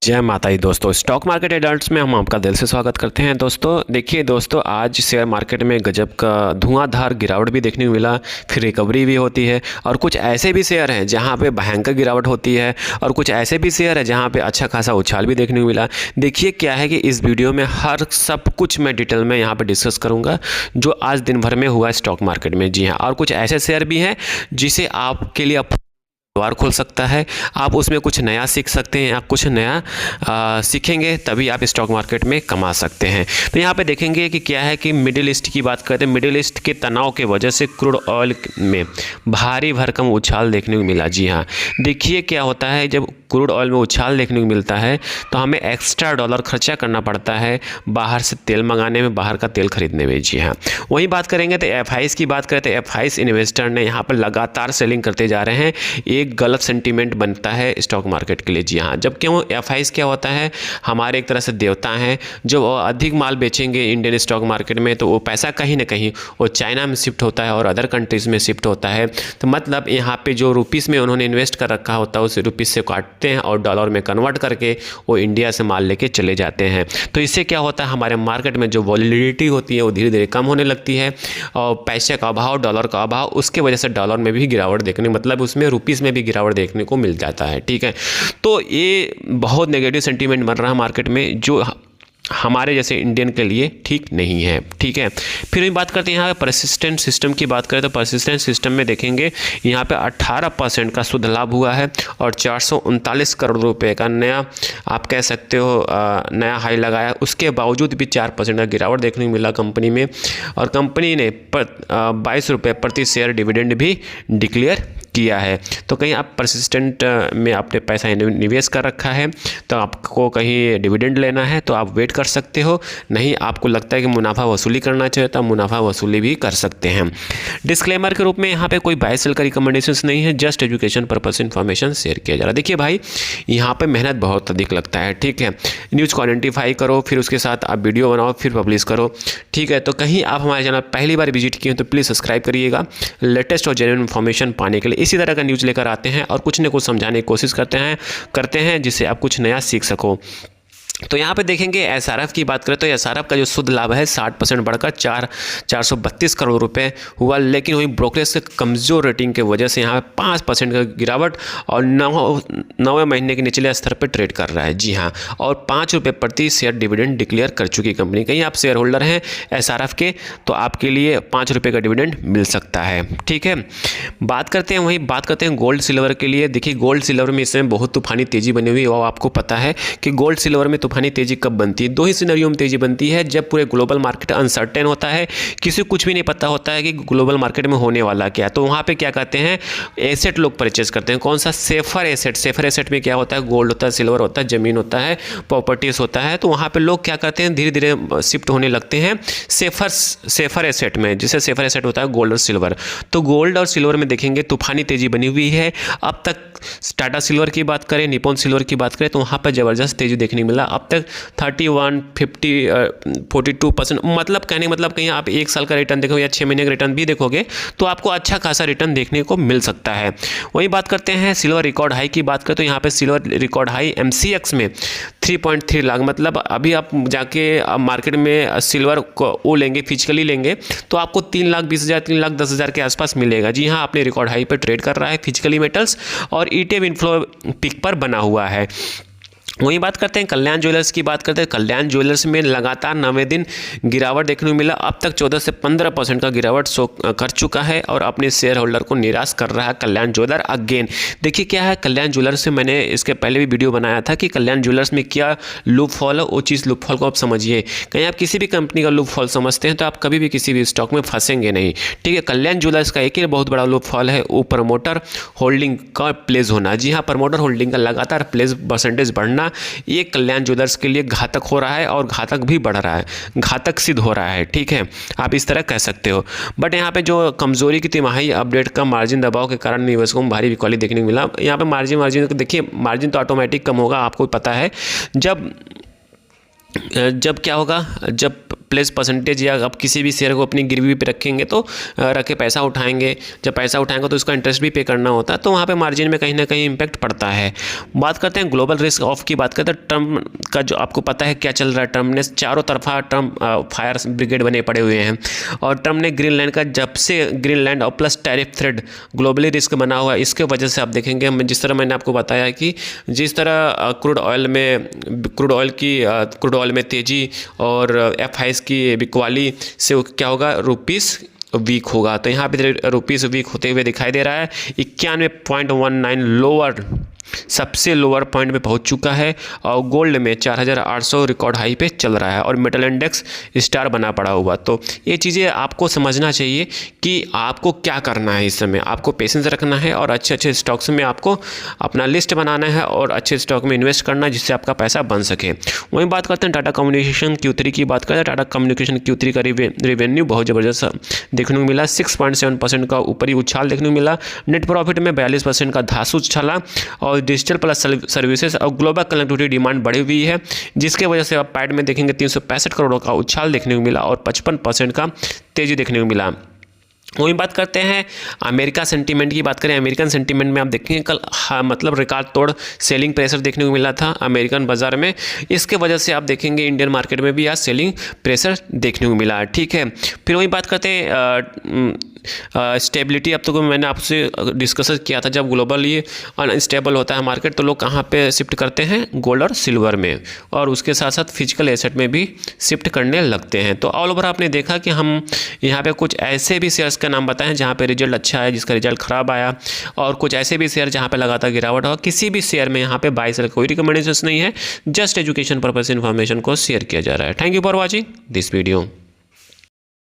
जय माता दी दोस्तों, स्टॉक मार्केट एडल्ट्स में हम आपका दिल से स्वागत करते हैं। दोस्तों देखिए दोस्तों, आज शेयर मार्केट में गजब का धुआंधार गिरावट भी देखने को मिला, फिर रिकवरी भी होती है। और कुछ ऐसे भी शेयर हैं जहां पे भयंकर गिरावट होती है, और कुछ ऐसे भी शेयर है जहां पे अच्छा खासा उछाल भी देखने को मिला। देखिए क्या है कि इस वीडियो में हर सब कुछ मैं डिटेल में यहाँ पर डिस्कस करूँगा जो आज दिन भर में हुआ स्टॉक मार्केट में। जी हाँ, और कुछ ऐसे शेयर भी हैं जिसे आपके लिए द्वार खोल सकता है, आप उसमें कुछ नया सीख सकते हैं। आप कुछ नया सीखेंगे तभी आप स्टॉक मार्केट में कमा सकते हैं। तो यहाँ पे देखेंगे कि क्या है कि मिडिल ईस्ट की बात करते हैं। मिडिल ईस्ट के तनाव के वजह से क्रूड ऑयल में भारी भरकम उछाल देखने को मिला। जी हाँ, देखिए क्या होता है, जब क्रूड ऑयल में उछाल देखने को मिलता है तो हमें एक्स्ट्रा डॉलर खर्चा करना पड़ता है बाहर से तेल मंगाने में, बाहर का तेल खरीदने में। जी हाँ, वही बात करेंगे तो एफआईएस की बात करते हैं। एफआईएस इन्वेस्टर ने यहाँ पर लगातार सेलिंग करते जा रहे हैं। एक गलत सेंटीमेंट बनता है स्टॉक मार्केट के लिए। जी हाँ, जब क्यों एफआईएस क्या होता है, हमारे एक तरह से देवता हैं। जो अधिक माल बेचेंगे इंडियन स्टॉक मार्केट में तो वो पैसा कहीं ना कहीं वो चाइना में शिफ्ट होता है और अदर कंट्रीज़ में शिफ्ट होता है। तो मतलब यहाँ पे जो रुपीज़ में उन्होंने इन्वेस्ट कर रखा होता है उस रुपीज़ से काटते हैं और डॉलर में कन्वर्ट करके वो इंडिया से माल लेके चले जाते हैं। तो इससे क्या होता है, हमारे मार्केट में जो वॉलिडिटी होती है वो धीरे धीरे कम होने लगती है, और पैसे का अभाव, डॉलर का अभाव, उसके वजह से डॉलर में भी गिरावट देखने, मतलब उसमें रुपीज़ में भी गिरावट देखने को मिल जाता है। ठीक है, तो ये बहुत नेगेटिव सेंटीमेंट बन रहा है मार्केट में, जो हमारे जैसे इंडियन के लिए ठीक नहीं है। ठीक है, फिर भी बात करते हैं यहाँ पे परसिस्टेंट सिस्टम की बात करें तो परसिस्टेंट सिस्टम में देखेंगे यहाँ पे 18% का शुद्ध लाभ हुआ है और 439 करोड़ रुपए का नया, आप कह सकते हो नया हाई लगाया। उसके बावजूद भी 4% का गिरावट देखने को मिला कंपनी में, और कंपनी ने 22 रुपये प्रति शेयर डिविडेंड भी डिक्लेयर किया है। तो कहीं आप परसिस्टेंट में आपने पैसा निवेश कर रखा है तो आपको कहीं डिविडेंड लेना है तो आप वेट कर सकते हो, नहीं आपको लगता है कि मुनाफा वसूली करना चाहिए तो आप मुनाफा वसूली भी कर सकते हैं। डिस्क्लेमर के रूप में यहाँ पे कोई बाय सेल का रिकमेंडेशंस नहीं है, just education purpose information share किया जा रहा है। देखिए भाई, यहाँ पे मेहनत बहुत अधिक लगता है। ठीक है, न्यूज़ को आइडेंटिफाई करो, फिर उसके साथ आप वीडियो बनाओ, फिर पब्लिश करो। ठीक है, तो कहीं आप हमारे चैनल पहली बार विजिट किए तो प्लीज़ सब्सक्राइब करिएगा लेटेस्ट और जेन्युइन इन्फॉर्मेशन पाने के लिए। इसी तरह का न्यूज़ लेकर आते हैं और कुछ न कुछ समझाने की कोशिश करते हैं जिससे आप कुछ नया सीख सको। तो यहाँ पे देखेंगे एसआरएफ की बात करें तो एसआरएफ का जो शुद्ध लाभ है 60% बढ़कर 432 करोड़ रुपए हुआ, लेकिन वहीं ब्रोकरेज के कमज़ोर रेटिंग के वजह से यहाँ पे 5% का गिरावट और 9वें महीने के निचले स्तर पर ट्रेड कर रहा है। जी हाँ, और 5 रुपये प्रति शेयर डिविडेंड डिक्लेयर कर चुकी कंपनी। कहीं आप शेयर होल्डर हैं एसआरएफ के तो आपके लिए 5 रुपये का डिविडेंड मिल सकता है। ठीक है, बात करते हैं गोल्ड सिल्वर के लिए। देखिए गोल्ड सिल्वर में इस समय बहुत तूफानी तेज़ी बनी हुई है, और आपको पता है कि गोल्ड सिल्वर में तूफानी तेजी कब बनती है, दो ही सिनेरियो में तेजी बनती है। जब पूरे ग्लोबल मार्केट अनसर्टेन होता है, किसी को कुछ भी नहीं पता होता है कि ग्लोबल मार्केट में होने वाला क्या, तो वहाँ पे क्या कहते हैं, एसेट लोग परचेज करते हैं। कौन सा? Safer asset. सेफर एसेट में क्या होता है, गोल्ड होता है, सिल्वर होता है, ज़मीन होता है, प्रॉपर्टीज़ होता है। तो वहाँ पर लोग क्या करते हैं, धीरे धीरे शिफ्ट होने लगते हैं सेफर एसेट में, जिसे सेफर एसेट होता है गोल्ड और सिल्वर। तो गोल्ड और सिल्वर में देखेंगे तूफानी तेजी बनी हुई है। अब तक टाटा सिल्वर की बात करें, निप्पॉन सिल्वर की बात करें तो वहाँ पर ज़बरदस्त तेजी देखने को मिला। अब तक 31, 50, 42%, मतलब कहने मतलब कहीं आप 1 साल का रिटर्न देखोगे या 6 महीने का रिटर्न भी देखोगे तो आपको अच्छा खासा रिटर्न देखने को मिल सकता है। वही बात करते हैं सिल्वर रिकॉर्ड हाई की बात करें तो यहाँ पे सिल्वर रिकॉर्ड हाई MCX में 3.3 लाख, मतलब अभी आप जाके मार्केट में सिल्वर को वो लेंगे, फिजिकली लेंगे तो आपको 3,20,000, 3,10,000 के आसपास मिलेगा। जी हाँ, अपने रिकॉर्ड हाई पर ट्रेड कर रहा है फिजिकली मेटल्स, और ETF इनफ्लो पिक पर बना हुआ है। वहीं बात करते हैं कल्याण ज्वेलर्स की बात करते हैं। कल्याण ज्वेलर्स में लगातार 9वें दिन गिरावट देखने को मिला। अब तक 14 से 15% का गिरावट कर चुका है और अपने शेयर होल्डर को निराश कर रहा है कल्याण ज्वेलर अगेन। देखिए क्या है कल्याण ज्वेलर्स से, मैंने इसके पहले भी वीडियो बनाया था कि कल्याण ज्वेलर्स में क्या लूप फॉल है, वो चीज़ लूप फॉल को आप समझिए। कहीं आप किसी भी कंपनी का लूप फॉल समझते हैं तो आप कभी भी किसी भी स्टॉक में फंसेंगे नहीं। ठीक है, कल्याण ज्वेलर्स का एक ही बहुत बड़ा लूप फॉल है, वो प्रमोटर होल्डिंग का प्लेस होना। जी हाँ, प्रमोटर होल्डिंग का लगातार प्लेस परसेंटेज बढ़ना, ये कल्याण ज्वेलर्स के लिए घातक हो रहा है और घातक भी बढ़ रहा है, घातक सिद्ध हो रहा है। ठीक है, आप इस तरह कह सकते हो। बट यहाँ पे जो कमजोरी की तिमाही अपडेट का मार्जिन दबाव के कारण निवेशकों में भारी बिकवाली देखने को मिला। यहाँ पे मार्जिन देखिए, मार्जिन तो ऑटोमेटिक कम होगा, आपको पता है। जब क्या होगा, जब प्लेस परसेंटेज या आप किसी भी शेयर को अपनी गिरवी पे रखेंगे तो रख के पैसा उठाएंगे, जब पैसा उठाएंगे तो उसका इंटरेस्ट भी पे करना होता है, तो वहाँ पे मार्जिन में कहीं ना कहीं इंपैक्ट पड़ता है। बात करते हैं ग्लोबल रिस्क ऑफ की, बात करते हैं ट्रम्प का। जो आपको पता है क्या चल रहा है, ट्रम्प ने चारों तरफा फायर ब्रिगेड बने पड़े हुए हैं, और ट्रम्प ने ग्रीनलैंड का, जब से ग्रीनलैंड और plus tariff thread globally risk बना हुआ है, इसके वजह से आप देखेंगे, जिस तरह मैंने आपको बताया कि जिस तरह क्रूड ऑयल में तेज़ी और FIs की बिकवाली से क्या होगा, रुपीस वीक होगा। तो यहाँ पे रुपीस वीक होते हुए दिखाई दे रहा है। 91.19 लोअर, सबसे लोअर पॉइंट पे पहुंच चुका है, और गोल्ड में 4800 रिकॉर्ड हाई पे चल रहा है, और मेटल इंडेक्स स्टार बना पड़ा हुआ। तो ये चीज़ें आपको समझना चाहिए कि आपको क्या करना है। इस समय आपको पेशेंस रखना है और अच्छे अच्छे स्टॉक्स में आपको अपना लिस्ट बनाना है और अच्छे स्टॉक में इन्वेस्ट करना है, जिससे आपका पैसा बन सके। वहीं बात करते हैं टाटा कम्युनिकेशन Q3 की बात करते हैं। टाटा कम्युनिकेशन Q3 का रेवेन्यू बहुत ज़बरदस्त देखने को मिला, 6.7% का ऊपरी उछाल देखने को मिला। नेट प्रॉफिट में 42% का धांसू उछाला, और डिजिटल प्लस सर्विसेज और ग्लोबल कनेक्टिविटी डिमांड बढ़ी हुई है, जिसके वजह से आप पैड में देखेंगे 365 करोड़ का उछाल देखने को मिला और 55% का तेजी देखने को मिला। वही बात करते हैं अमेरिका सेंटीमेंट की। बात करें अमेरिकन सेंटीमेंट में, आप देखेंगे कल मतलब रिकॉर्ड तोड़ सेलिंग प्रेशर देखने को मिला था अमेरिकन बाजार में। इसके वजह से आप देखेंगे इंडियन मार्केट में भी आज सेलिंग प्रेशर देखने को मिला। ठीक है, फिर वही बात करते हैं स्टेबिलिटी। अब तो मैंने आपसे डिस्कस किया था, जब ग्लोबल ये अनस्टेबल होता है मार्केट तो लोग कहाँ पे शिफ्ट करते हैं, गोल्ड और सिल्वर में, और उसके साथ साथ फिजिकल एसेट में भी शिफ्ट करने लगते हैं। तो ऑल ओवर आपने देखा कि हम यहाँ पे कुछ ऐसे भी शेयर्स का नाम बताएं जहाँ पे रिजल्ट अच्छा है, जिसका रिजल्ट खराब आया, और कुछ ऐसे भी शेयर जहाँ पे लगातार गिरावट हो। किसी भी शेयर में यहाँ पे बाय सेल कोई रिकमेंडेशन नहीं है, जस्ट एजुकेशन पर्पस इन्फॉर्मेशन को शेयर किया जा रहा है। Thank you for watching this video.